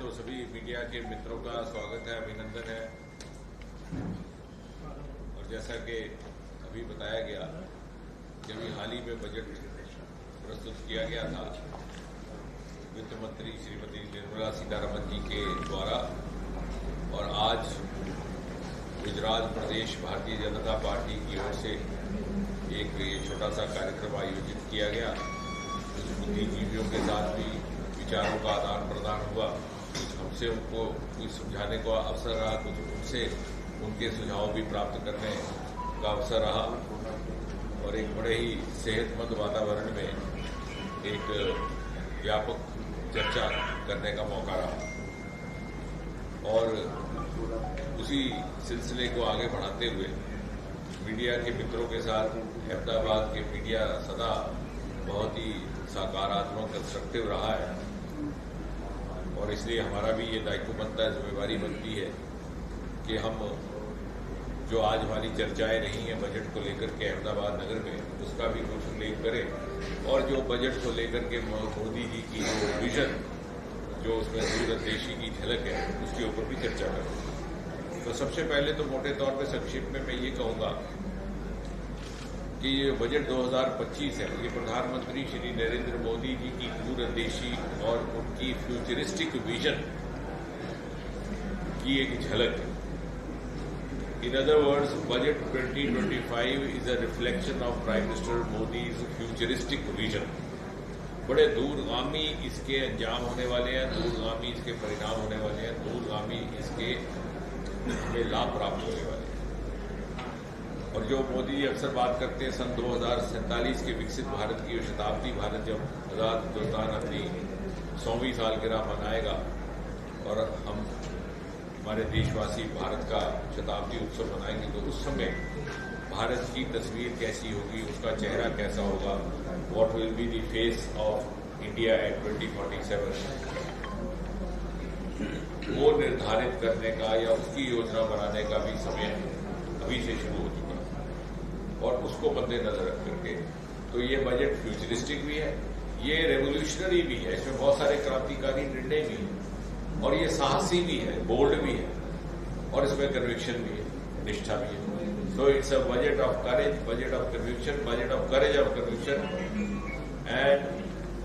तो सभी मीडिया के मित्रों का स्वागत है, अभिनंदन है। और जैसा कि अभी बताया गया कि अभी हाल ही में बजट प्रस्तुत किया गया था वित्त मंत्री श्रीमती निर्मला सीतारमण जी के द्वारा, और आज गुजरात प्रदेश भारतीय जनता पार्टी की ओर से एक छोटा सा कार्यक्रम आयोजित किया गया। कुछ बुद्धिजीवियों के साथ भी विचारों का आदान प्रदान हुआ, कुछ हमसे उनको कुछ समझाने का अवसर रहा, कुछ उनसे उनके सुझाव भी प्राप्त करने का अवसर रहा, और एक बड़े ही सेहतमंद वातावरण में एक व्यापक चर्चा करने का मौका रहा। और उसी सिलसिले को आगे बढ़ाते हुए मीडिया के मित्रों के साथ अहमदाबाद के मीडिया सदा बहुत ही सकारात्मक कंस्ट्रक्टिव रहा है, और इसलिए हमारा भी ये दायित्व बनता है, जिम्मेवारी बनती है कि हम जो आज हमारी चर्चाएं रही हैं बजट को लेकर के अहमदाबाद नगर में, उसका भी कुछ उल्लेख करें, और जो बजट को लेकर के मोदी जी की जो विजन, जो उसमें दूरदर्शी की झलक है, उसके ऊपर भी चर्चा करें। तो सबसे पहले तो मोटे तौर पर संक्षिप्त में मैं ये कहूँगा कि ये बजट 2025 है, ये प्रधानमंत्री श्री नरेंद्र मोदी जी की दूरदर्शी और उनकी फ्यूचरिस्टिक विजन की एक झलक है। In other words, budget 2025 is a reflection of prime minister Modi's futuristic vision. बड़े दूरगामी इसके अंजाम होने वाले हैं, दूरगामी इसके परिणाम होने वाले हैं, दूरगामी इसके में लाभ प्राप्त होने वाले हैं। और जो मोदी जी अक्सर बात करते हैं सन 2047 के विकसित भारत की शताब्दी, भारत जब आजाद हिंदुस्तान अपनी 100वीं सालगिरह मनाएगा और हम हमारे देशवासी भारत का शताब्दी उत्सव मनाएंगे, तो उस समय भारत की तस्वीर कैसी होगी, उसका चेहरा कैसा होगा, what will be the face of India at 2047, वो निर्धारित करने का या उसकी योजना बनाने का भी समय अभी से शुरू हो चुका है। और उसको मद्देनजर रख करके तो ये बजट फ्यूचरिस्टिक भी है, ये रेवोल्यूशनरी भी है, इसमें बहुत सारे क्रांतिकारी निर्णय भी हैं, और ये साहसी भी है, बोल्ड भी है, और इसमें कन्विक्शन भी है, निष्ठा भी है। So it's a budget of courage, budget of conviction, budget of courage of conviction, and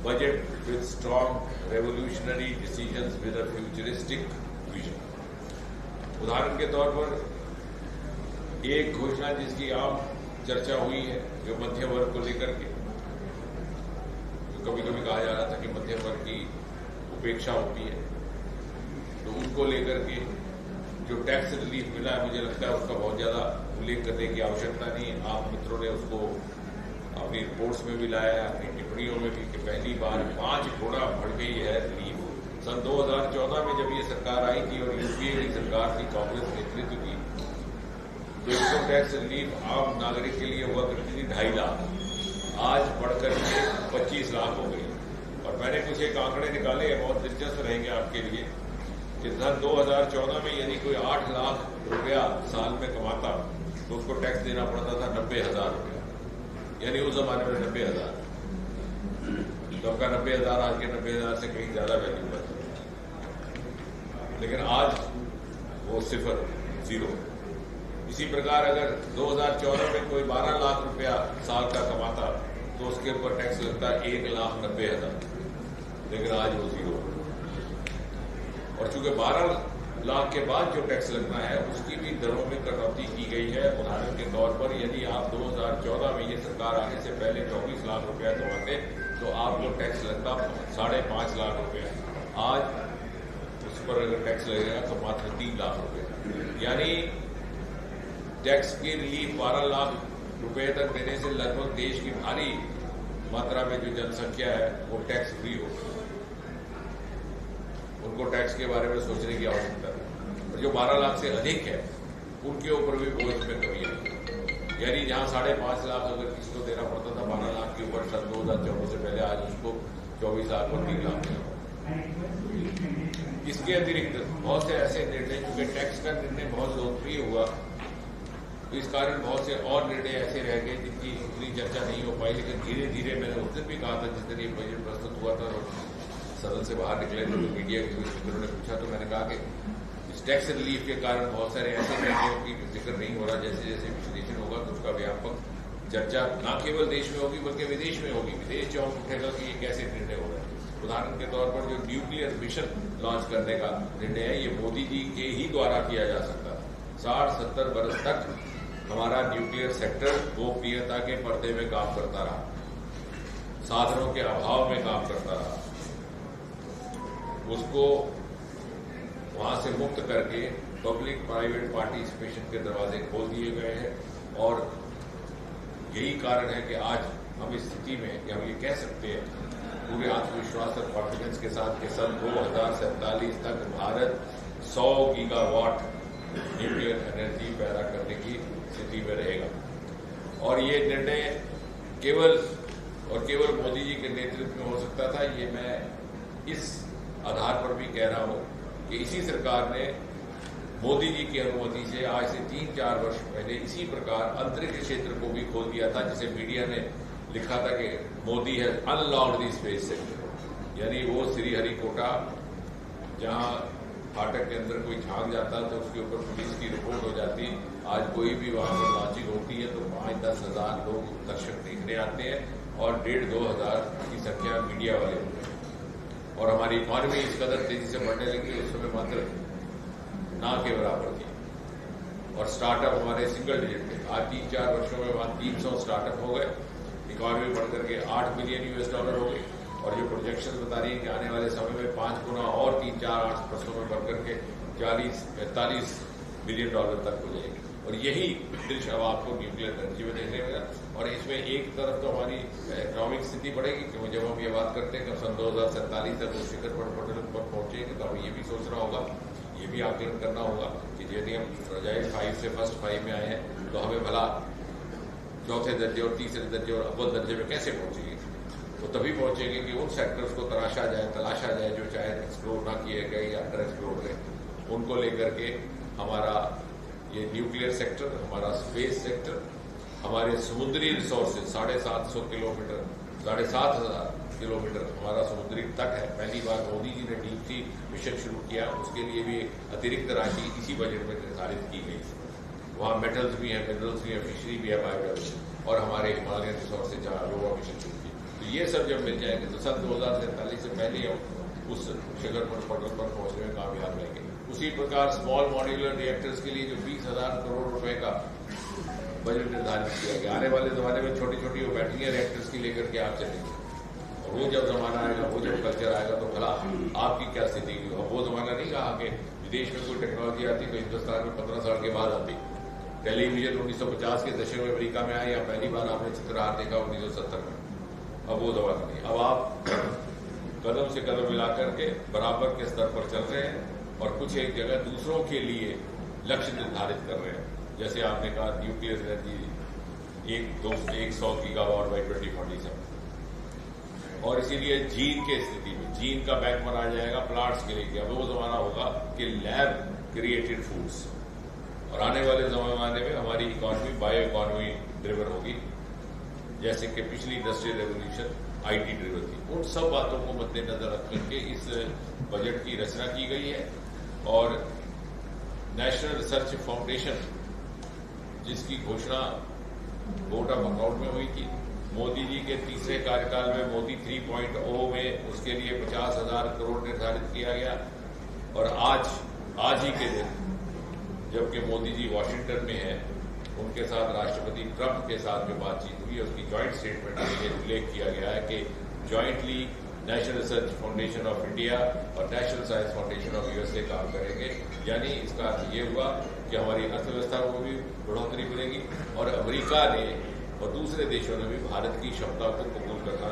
budget with strong revolutionary decisions with a futuristic vision. उदाहरण के तौर पर एक घोषणा जिसकी आम चर्चा हुई है, जो मध्यम वर्ग को लेकर के, जो कभी कभी कहा जा रहा था कि मध्यम वर्ग की उपेक्षा होती है, तो उनको लेकर के जो टैक्स रिलीफ मिला है, मुझे लगता है उसका बहुत ज्यादा उल्लेख करने की आवश्यकता नहीं है। आप मित्रों ने उसको अपनी रिपोर्ट्स में भी लाया है, अपनी टिप्पणियों में भी, कि पहली बार 5 गुना बढ़ गई है रिलीफ। सन 2014 में जब ये सरकार आई थी और यूपीए की सरकार थी, कांग्रेस नेतृत्व की, तो इनकम टैक्स रिलीफ आम नागरिक के लिए हुआ करती थी 2.5 लाख, आज बढ़कर के 25 लाख हो गई। और मैंने कुछ एक आंकड़े निकाले हैं, बहुत दिलचस्प रहेंगे आपके लिए, कि सन 2014 में यदि कोई 8 लाख रुपया साल में कमाता तो उसको टैक्स देना पड़ता था 90,000 रुपया, यानी उस जमाने में 90,000। तो आपका 90,000 आज के 90,000 से कहीं ज्यादा वैल्यू है, लेकिन आज वो सिफर, जीरो। इसी प्रकार अगर 2014 में कोई 12 लाख रुपया साल का कमाता तो उसके ऊपर टैक्स लगता है 1,90,000, लेकिन आज वो जीरो। और चूंकि 12 लाख के बाद जो टैक्स लगना है उसकी भी दरों में कटौती की गई है। उदाहरण के तौर पर यदि आप 2014 में ये सरकार आने से पहले 24 लाख रुपया कमाते तो आपको टैक्स लगता 5.5 लाख रुपया, आज उस पर अगर टैक्स लगेगा तो मात्र 3 लाख रुपया। यानी टैक्स की रिलीफ 12 लाख रुपए तक देने से लगभग देश की भारी मात्रा में जो जनसंख्या है वो टैक्स फ्री हो, उनको टैक्स के बारे में सोचने की आवश्यकता है। और जो 12 लाख से अधिक है उनके ऊपर भी बोझ में कमी आई, यानी जहां 5.5 लाख अगर किसी को देना पड़ता था 12 लाख के ऊपर सन 2014 से पहले, आज उसको 24 लाख और 3 लाख देना। इसके अतिरिक्त बहुत से ऐसे निर्णय, चूंकि टैक्स का निर्णय बहुत लोकप्रिय हुआ, तो इस कारण बहुत से और निर्णय ऐसे रह गए जिनकी इतनी चर्चा नहीं हो पाई, लेकिन धीरे धीरे, मैंने उस दिन भी कहा था जिस दिन ये बजट प्रस्तुत हुआ था, सदन से बाहर निकले थे तो मीडिया के मित्रों ने पूछा तो मैंने कहा कि इस टैक्स रिलीफ के कारण बहुत सारे ऐसे निर्णयों की जिक्र नहीं हो रहा, जैसे जैसे विश्लेषण होगा तो उसका व्यापक चर्चा न केवल देश में होगी बल्कि विदेश में होगी। विदेश चौंक उठेगा कि ये कैसे निर्णय हो रहे हैं। उदाहरण के तौर पर जो न्यूक्लियर मिशन लॉन्च करने का निर्णय है, ये मोदी जी के ही द्वारा किया जा सकता था। 60-70 वर्ष तक हमारा न्यूक्लियर सेक्टर गोपनीयता के पर्दे में काम करता रहा, साधनों के अभाव में काम करता रहा। उसको वहां से मुक्त करके पब्लिक प्राइवेट पार्टिसिपेशन के दरवाजे खोल दिए गए हैं और यही कारण है कि आज हम इस स्थिति में कि हम ये कह सकते हैं पूरे आत्मविश्वास और कॉन्फिडेंस के साथ कि सन 2047 तक भारत 100 गीगावाट न्यूक्लियर एनर्जी पैदा करने की स्थिति में रहेगा। और ये निर्णय केवल मोदी जी के नेतृत्व में हो सकता था। ये मैं इस आधार पर भी कह रहा हूं कि इसी सरकार ने मोदी जी की अनुमति से आज से 3-4 वर्ष पहले इसी प्रकार अंतरिक्ष क्षेत्र को भी खोल दिया था, जिसे मीडिया ने लिखा था कि Modi has unlocked the space sector. यानी वो श्रीहरिकोटा जहां फाटक के अंदर कोई झांक जाता तो उसके ऊपर पुलिस की रिपोर्ट हो जाती, आज कोई भी वहां पर लॉन्चिंग होती है तो 5-10 हजार लोग दर्शक देखने आते हैं और 1,500-2 हजार की संख्या मीडिया वाले होते हैं। और हमारी इकॉनमी इस कदर तेजी से बढ़ने लगी, उस समय मात्र ना के बराबर थी और स्टार्टअप हमारे सिंगल डिजिट थे। आज 3-4 वर्षों में वहां 300 स्टार्टअप हो गए, इकॉनमी बढ़कर के $8 बिलियन हो गई और जो प्रोजेक्शन बता रही है कि आने वाले समय में 5 गुना और 3-4-8 वर्षों में बढ़कर के 40-45 बिलियन डॉलर तक हो जाएगी। और यही दृश्य अब आपको न्यूक्लियर एनर्जी में देखने मिला। और इसमें एक तरफ तो हमारी इकोनॉमिक स्थिति बढ़ेगी, क्योंकि जब हम ये बात करते हैं कि सन 2047 तक उस शिखर पर पहुंचेंगे तो हमें ये भी सोचना होगा, ये भी आकलन करना होगा कि यदि हम फ्रजाइल 5 से फर्स्ट 5 में आए हैं तो हमें भला चौथे दर्जे और तीसरे दर्जे और अव्वल दर्जे में कैसे पहुंचेंगे। तो तभी पहुंचेंगे कि उन सेक्टर्स को तलाशा जाए जो चाहे एक्सप्लोर ना किए गए या अंडर एक्सप्लोर रहे, उनको लेकर के हमारा ये न्यूक्लियर सेक्टर, हमारा स्पेस सेक्टर, हमारे समुद्री रिसोर्सेज 750 किलोमीटर 7,500 किलोमीटर हमारा समुद्री तक है। पहली बार मोदी जी ने डीप सी मिशन शुरू किया, उसके लिए भी अतिरिक्त राशि इसी बजट में निर्धारित की गई। वहां मेटल्स भी हैं, मिनरल्स भी हैं, फिशरी भी है, बायोडाइवर्सिटी और हमारे हिमालयन रिसोर्सेज जहां लोहा मिशन शुरू किया। तो ये सब जब मिल जाएंगे तो सन 2047 से पहले हम उस शिखर पर पहुंचने में कामयाब रहेंगे। उसी प्रकार स्मॉल मॉड्यूलर रिएक्टर्स के लिए जो 20,000 करोड़ रुपए का बजट निर्धारित किया गया, आने वाले जमाने में छोटी छोटी वो बैटरी रिएक्टर्स की लेकर के आप चलेंगे और वो जब जमाना आएगा, वो जब कल्चर आएगा तो भला आपकी क्या स्थिति होगी। और वो जमाना नहीं कहा कि विदेश में कोई टेक्नोलॉजी आती तो हिंदुस्तान में 15 साल के बाद आती। टेलीविजन 1950 के दशक में अमेरिका में आया, पहली बार आपने चित्रहार देखा 1970 में। अब वो जमाना नहीं, अब आप कदम से कदम मिलाकर के बराबर के स्तर पर चल रहे हैं और कुछ एक जगह दूसरों के लिए लक्ष्य निर्धारित कर रहे हैं। जैसे आपने कहा न्यूक्लियर एनर्जी 100 गीगावाट बाई 2047 और इसीलिए चीन के स्थिति में चीन का बैंक बनाया जाएगा प्लांट्स के लिए। अब वो जमाना होगा कि लैब क्रिएटेड फूड्स और आने वाले जमाने में हमारी इकोनॉमी बायो इकोनॉमी ड्रिवन होगी, जैसे कि पिछली इंडस्ट्रियल रेवोल्यूशन IT ड्रिवन थी। उन सब बातों को मद्देनजर रख करके इस बजट की रचना की गई है। और नेशनल रिसर्च फाउंडेशन जिसकी घोषणा वोट ऑफ अकाउंट में हुई थी, मोदी जी के तीसरे कार्यकाल में मोदी 3.0 में उसके लिए 50,000 करोड़ निर्धारित किया गया। और आज ही के दिन जबकि मोदी जी वाशिंगटन में हैं, उनके साथ राष्ट्रपति ट्रंप के साथ जो बातचीत हुई है उसकी ज्वाइंट स्टेटमेंट में यह उल्लेख किया गया है कि jointly national research foundation of India और national science foundation of USA काम करेंगे। यानी इसका अर्थ ये हुआ कि हमारी अर्थव्यवस्था को भी बढ़ोतरी मिलेगी और अमेरिका ने और दूसरे देशों ने भी भारत की क्षमता को कबूल करना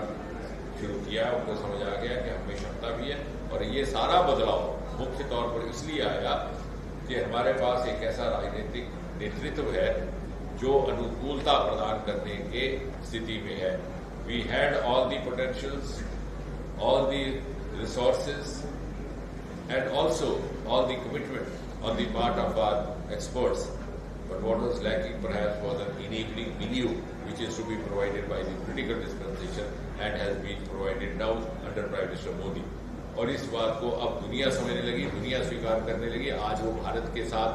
शुरू किया। उनको समझ आ गया कि हमें क्षमता भी है। और ये सारा बदलाव मुख्य तौर पर इसलिए आया कि हमारे पास एक ऐसा राजनीतिक नेतृत्व है जो अनुकूलता प्रदान करने के स्थिति में है। We had all the potentials, all the resources and also all the commitment on the part of our experts. But what was lacking perhaps was an enabling milieu which is to be provided by the political dispensation and has been provided now under Prime Minister Modi. और इस बात को अब दुनिया समझने लगी, दुनिया स्वीकार करने लगी। आज वो भारत के साथ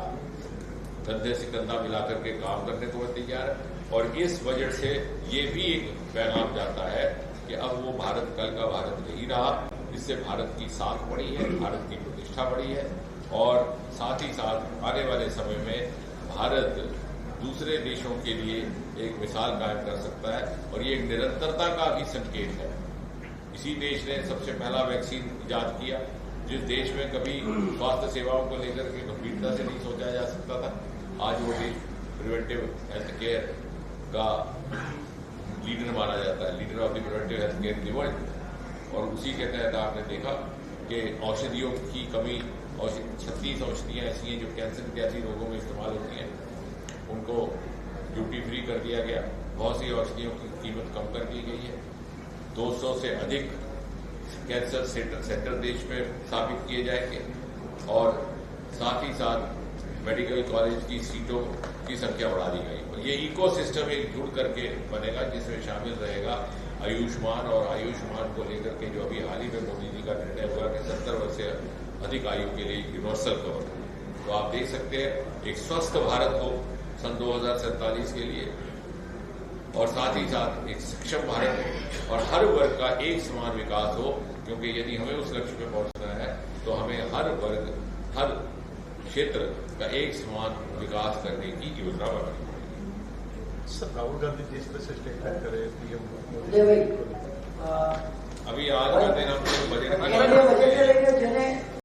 कंधे से कंधा मिलाकर के काम करने को तैयार है। और इस बजट से ये भी एक पैगाम जाता है कि अब वो भारत कल का भारत नहीं रहा। इससे भारत की साख बढ़ी है, भारत की प्रतिष्ठा बढ़ी है और साथ ही साथ आने वाले समय में भारत दूसरे देशों के लिए एक मिसाल कायम कर सकता है। और ये एक निरंतरता का भी संकेत है। इसी देश ने सबसे पहला वैक्सीन इजाद किया, जिस देश में कभी स्वास्थ्य सेवाओं को लेकर के गंभीरता से नहीं सोचा जा सकता था। आज वो देश प्रिवेंटिव हेल्थ केयर का लीडर माना जाता है, leader of the preventive health care in the world. और उसी के तहत आपने देखा कि औषधियों की कमी, 36 औषधियां ऐसी हैं जो कैंसर के ऐसी रोगों में इस्तेमाल होती हैं, उनको ड्यूटी फ्री कर दिया गया। बहुत सी औषधियों की कीमत कम कर दी गई है। 200 से अधिक कैंसर सेंटर देश में स्थापित किए जाएंगे और साथ ही साथ मेडिकल कॉलेज की सीटों की संख्या बढ़ा दी गई। और ये इकोसिस्टम एक जुड़ करके बनेगा, जिसमें शामिल रहेगा आयुष्मान। और आयुष्मान को लेकर के जो अभी हाल ही में मोदी जी का निर्णय हुआ कि 70 वर्ष से अधिक आयु के लिए यूनिवर्सल कवर। तो आप देख सकते हैं एक स्वस्थ भारत हो सन 2047 के लिए, और साथ ही साथ एक सक्षम भारत हो और हर वर्ग का एक समान विकास हो। क्योंकि यदि हमें उस लक्ष्य पे पहुंचना है तो हमें हर वर्ग, हर क्षेत्र का एक समान विकास करने की योजना बनानी पड़ेगी। सर, राहुल गांधी जिस तरह से स्टेटमेंट करे पीएम, अभी आज का दिन हम बजट